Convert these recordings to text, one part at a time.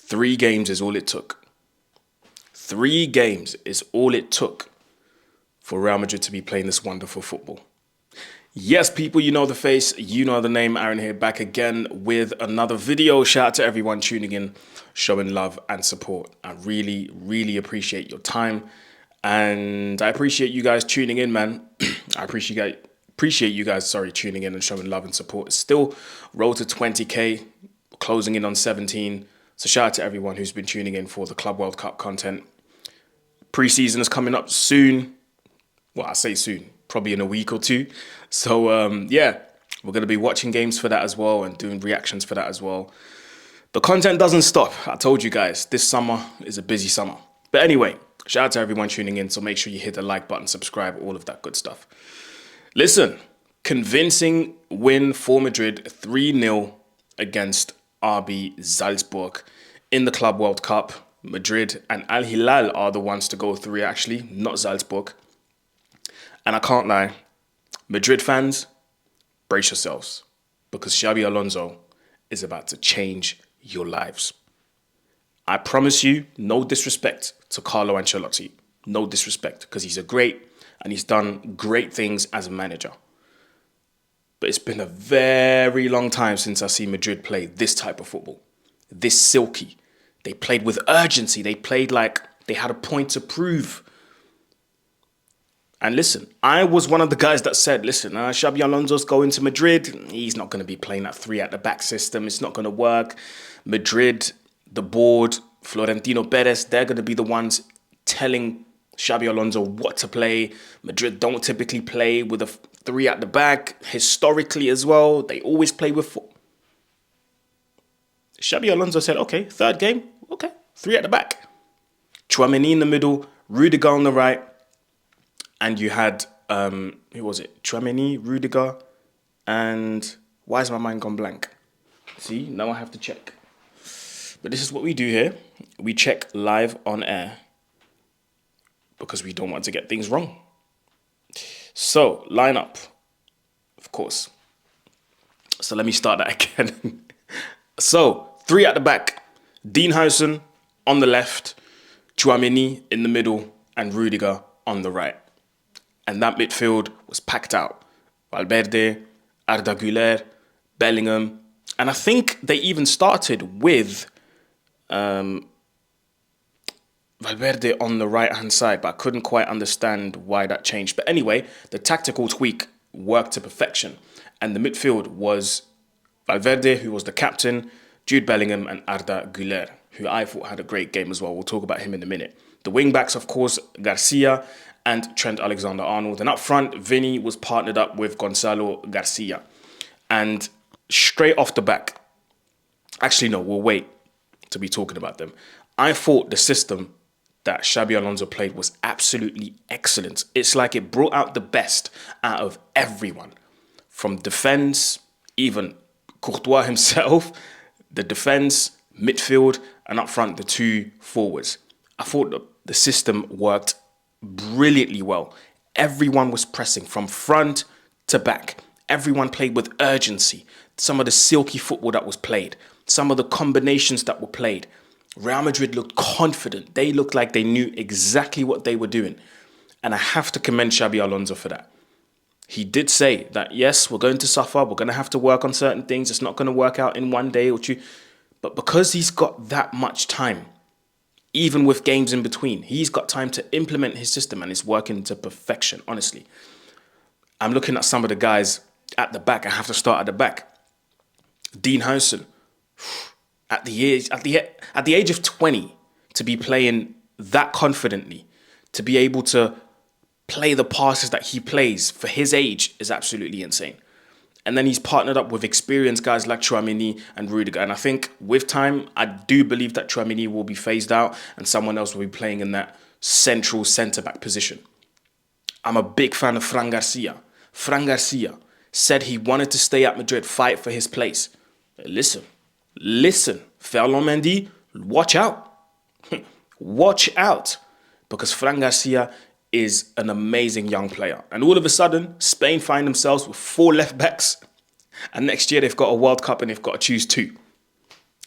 Three games is all it took. 3 games is all it took for Real Madrid to be playing this wonderful football. Yes, people, you know the face, you know the name. Aaron here, back again with another video. Shout out to everyone tuning in, showing love and support. I really, really appreciate your time. And I appreciate you guys tuning in, man. I appreciate you guys, tuning in and showing love and support. It's still road to 20K, closing in on 17. So shout out to everyone who's been tuning in for the Club World Cup content. Pre-season is coming up soon. Well, I say soon, probably in a week or 2. So yeah, we're going to be watching games for that as well and doing reactions for that as well. The content doesn't stop. I told you guys, this summer is a busy summer. But anyway, shout out to everyone tuning in. So make sure you hit the like button, subscribe, all of that good stuff. Listen, convincing win for Madrid, 3-0 against RB Salzburg in the Club World Cup. Madrid and Al Hilal are the ones to go through, actually, not Salzburg. And I can't lie, Madrid fans, brace yourselves, because Xabi Alonso is about to change your lives. I promise you, no disrespect to Carlo Ancelotti. No disrespect, because he's a great and he's done great things as a manager. But it's been a very long time since I see Madrid play this type of football. This silky. They played with urgency. They played like they had a point to prove. And listen, I was one of the guys that said, listen, Xabi Alonso's going to Madrid. He's not going to be playing that 3 at the back system. It's not going to work. Madrid, the board, Florentino Perez, they're going to be the ones telling Xabi Alonso what to play. Madrid don't typically play with a 3 at the back. Historically as well, they always play with 4. Xabi Alonso said, okay, 3rd game, okay, 3 at the back. Tchouaméni in the middle, Rudiger on the right. And you had, who was it? Tchouaméni, Rudiger, and why is my mind gone blank? See, now I have to check. But this is what we do here. We check live on air because we don't want to get things wrong. So, lineup, of course. So let me start that again. So, 3 at the back. Dean Howson on the left, Tchouaméni in the middle, and Rudiger on the right. And that midfield was packed out. Valverde, Arda Güler, Bellingham. And I think they even started with Valverde on the right-hand side, but I couldn't quite understand why that changed. But anyway, the tactical tweak worked to perfection. And the midfield was Valverde, who was the captain, Jude Bellingham, and Arda Güler, who I thought had a great game as well. We'll talk about him in a minute. The wing-backs, of course, Garcia and Trent Alexander-Arnold. And up front, Vinny was partnered up with Gonzalo Garcia. And straight off the back, actually, no, we'll wait to be talking about them. I thought the system that Xabi Alonso played was absolutely excellent. It's like it brought out the best out of everyone. From defense, even Courtois himself, the defense, midfield, and up front, the 2 forwards. I thought the system worked brilliantly well. Everyone was pressing from front to back. Everyone played with urgency. Some of the silky football that was played, some of the combinations that were played. Real Madrid looked confident. They looked like they knew exactly what they were doing. And I have to commend Xabi Alonso for that. He did say that, yes, we're going to suffer. We're going to have to work on certain things. It's not going to work out in 1 day or 2. But because he's got that much time, even with games in between, he's got time to implement his system and it's working to perfection, honestly. I'm looking at some of the guys at the back. I have to start at the back. Dean Howson, at the age of 20, to be playing that confidently, to be able to play the passes that he plays for his age is absolutely insane. And then he's partnered up with experienced guys like Tchouaméni and Rudiger. And I think with time, I do believe that Tchouaméni will be phased out and someone else will be playing in that central centre-back position. I'm a big fan of Fran Garcia. Fran Garcia said he wanted to stay at Madrid, fight for his place. Listen, Ferland Mendy, watch out. Watch out, because Fran Garcia is an amazing young player. And all of a sudden, Spain find themselves with 4 left backs. And next year, they've got a World Cup and they've got to choose 2.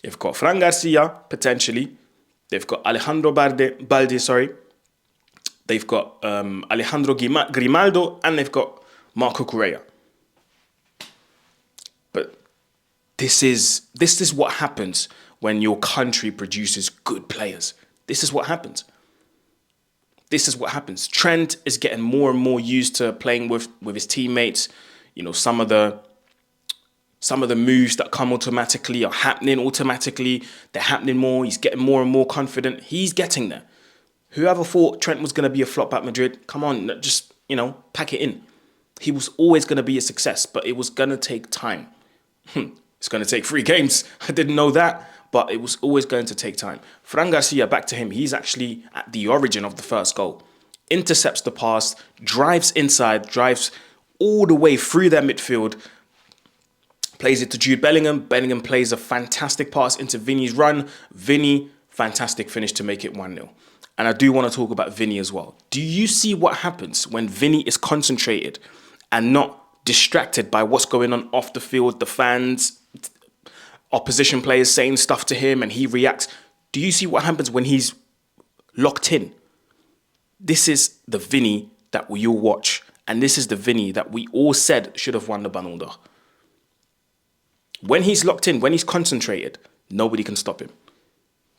They've got Fran Garcia, potentially. They've got Alejandro Balde, sorry. They've got Alejandro Grimaldo, and they've got Marco Correa. But this is what happens when your country produces good players. This is what happens. This is what happens. Trent is getting more and more used to playing with his teammates. You know, some of the moves that come automatically are happening automatically. They're happening more. He's getting more and more confident. He's getting there. Whoever thought Trent was going to be a flop at Madrid, come on, just, pack it in. He was always going to be a success, but it was going to take time. It's going to take 3 games. I didn't know that, but it was always going to take time. Fran Garcia, back to him. He's actually at the origin of the first goal. Intercepts the pass, drives inside, drives all the way through their midfield, plays it to Jude Bellingham. Bellingham plays a fantastic pass into Vinny's run. Vinny, fantastic finish to make it 1-0. And I do want to talk about Vinny as well. Do you see what happens when Vinny is concentrated and not distracted by what's going on off the field, the fans, opposition players saying stuff to him and he reacts? Do you see what happens when he's locked in? This is the Vinny that we all watch. And this is the Vinny that we all said should have won the Ballon d'Or. When he's locked in, when he's concentrated, nobody can stop him.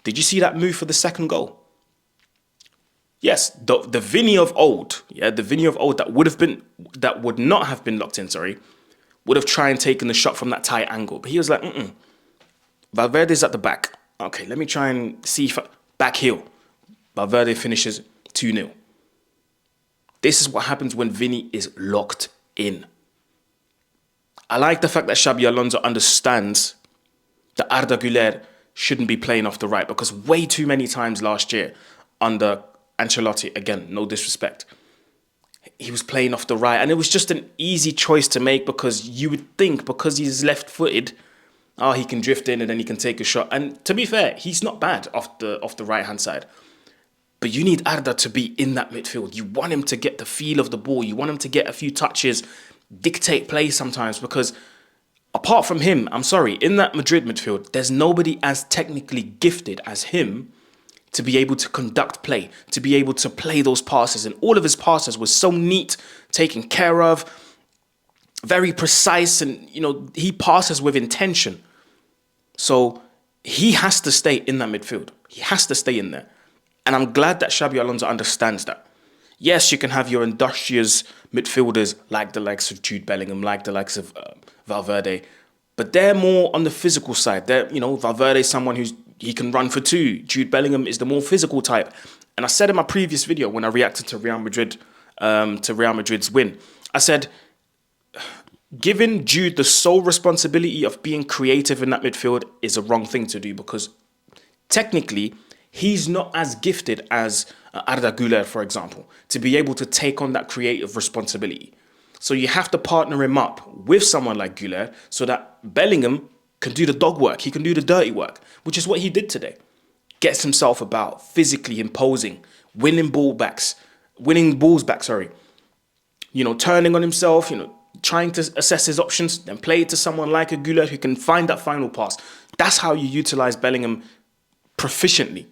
Did you see that move for the second goal? Yes, the Vinny of old, the Vinny of old that would not have been locked in, would have tried and taken the shot from that tight angle. But he was like, Valverde's at the back. Okay, let me try and see if back heel. Valverde finishes 2-0. This is what happens when Vinny is locked in. I like the fact that Xabi Alonso understands that Arda Güler shouldn't be playing off the right, because way too many times last year under Ancelotti, again, no disrespect, he was playing off the right, and it was just an easy choice to make, because you would think because he's left-footed, he can drift in and then he can take a shot. And to be fair, he's not bad off the right-hand side. But you need Arda to be in that midfield. You want him to get the feel of the ball. You want him to get a few touches, dictate play sometimes, because apart from him, I'm sorry, in that Madrid midfield, there's nobody as technically gifted as him to be able to conduct play, to be able to play those passes. And all of his passes were so neat, taken care of, very precise, and, he passes with intention. So he has to stay in that midfield. He has to stay in there. And I'm glad that Xabi Alonso understands that. Yes, you can have your industrious midfielders like the likes of Jude Bellingham, like the likes of Valverde, but they're more on the physical side. Valverde is someone he can run for 2. Jude Bellingham is the more physical type. And I said in my previous video when I reacted to Real Madrid's win, I said, giving Jude the sole responsibility of being creative in that midfield is a wrong thing to do, because technically he's not as gifted as Arda Güler, for example, to be able to take on that creative responsibility. So you have to partner him up with someone like Güler so that Bellingham can do the dog work. He can do the dirty work, which is what he did today. Gets himself about, physically imposing, winning balls back, turning on himself, trying to assess his options, then play it to someone like a Güler who can find that final pass. That's how you utilize Bellingham proficiently.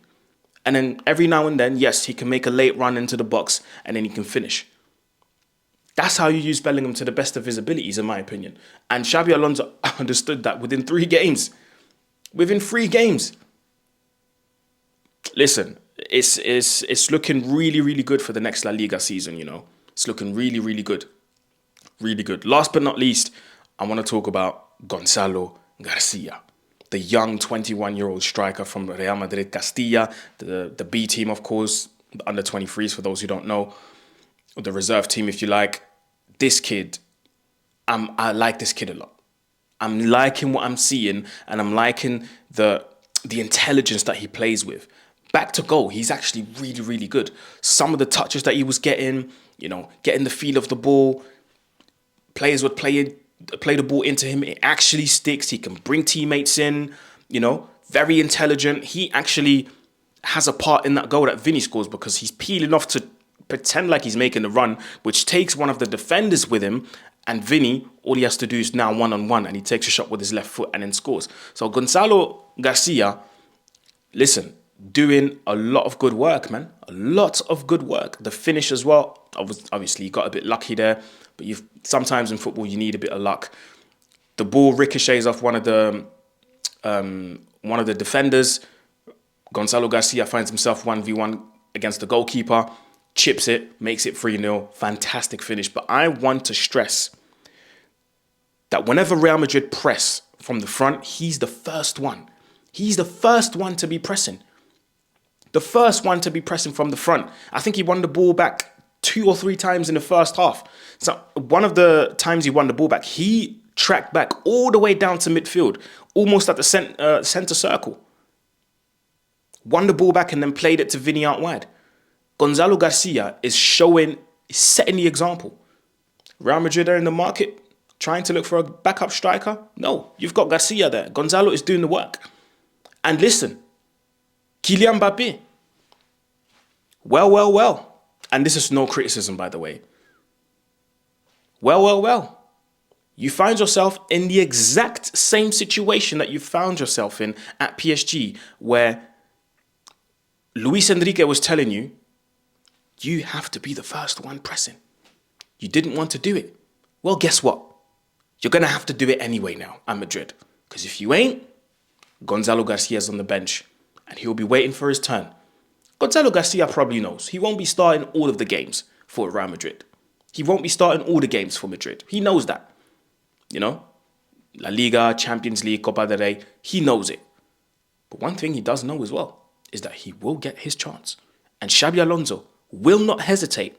And then every now and then, yes, he can make a late run into the box and then he can finish. That's how you use Bellingham to the best of his abilities, in my opinion. And Xabi Alonso understood that within 3 games. Within 3 games. Listen, it's looking really, really good for the next La Liga season, It's looking really, really good. Really good. Last but not least, I want to talk about Gonzalo Garcia, the young 21-year-old striker from Real Madrid Castilla, the B team, of course, the under 23s for those who don't know, or the reserve team, if you like. This kid, I like this kid a lot. I'm liking what I'm seeing, and I'm liking the intelligence that he plays with. Back to goal, he's actually really, really good. Some of the touches that he was getting, getting the feel of the ball, players would play the ball into him. It actually sticks. He can bring teammates in, very intelligent. He actually has a part in that goal that Vinny scores, because he's peeling off to pretend like he's making the run, which takes one of the defenders with him. And Vinny, all he has to do is now one-on-one, and he takes a shot with his left foot and then scores. So Gonzalo Garcia, listen, doing a lot of good work, man. A lot of good work. The finish as well. Obviously, he got a bit lucky there, but sometimes in football you need a bit of luck. The ball ricochets off one of the defenders. Gonzalo Garcia finds himself 1v1 against the goalkeeper, chips it, makes it 3-0. Fantastic finish. But I want to stress that whenever Real Madrid press from the front, he's the first one. He's the first one to be pressing. The first one to be pressing from the front. I think he won the ball back 2 or 3 times in the first half. So one of the times he won the ball back, he tracked back all the way down to midfield, almost at the center circle. Won the ball back and then played it to Vinny out wide. Gonzalo Garcia is setting the example. Real Madrid are in the market trying to look for a backup striker. No, you've got Garcia there. Gonzalo is doing the work. And listen, Kylian Mbappé. Well. And this is no criticism, by the way. Well. You find yourself in the exact same situation that you found yourself in at PSG, where Luis Enrique was telling you, you have to be the first one pressing. You didn't want to do it. Well, guess what? You're going to have to do it anyway now at Madrid. Because if you ain't, Gonzalo Garcia's on the bench and he'll be waiting for his turn. Gonzalo Garcia probably knows he won't be starting all of the games for Real Madrid. He won't be starting all the games for Madrid. He knows that. You know, La Liga, Champions League, Copa del Rey, he knows it. But one thing he does know as well is that he will get his chance. And Xabi Alonso will not hesitate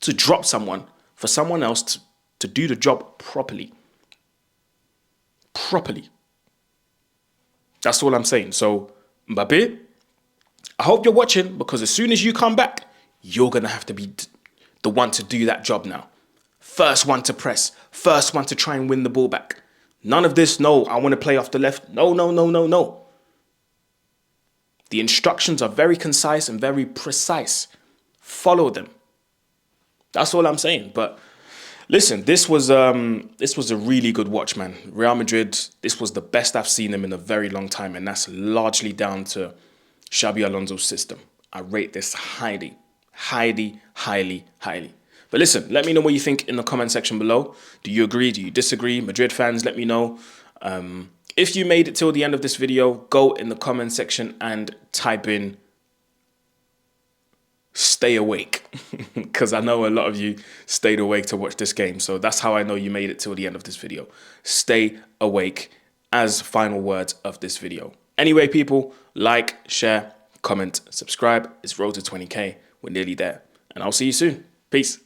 to drop someone for someone else to do the job properly. That's all I'm saying. So, Mbappé, I hope you're watching, because as soon as you come back, you're going to have to be the one to do that job now. First one to press. First one to try and win the ball back. None of this, no, I want to play off the left. No. The instructions are very concise and very precise. Follow them. That's all I'm saying. But listen, this was a really good watch, man. Real Madrid, this was the best I've seen them in a very long time, and that's largely down to Xabi Alonso's system. I rate this highly. But listen, let me know what you think in the comment section below. Do you agree? Do you disagree? Madrid fans, let me know. If you made it till the end of this video, go in the comment section and type in stay awake, because I know a lot of you stayed awake to watch this game. So that's how I know you made it till the end of this video. Stay awake as final words of this video. Anyway, people, like, share, comment, subscribe. It's road to 20K. We're nearly there. And I'll see you soon. Peace.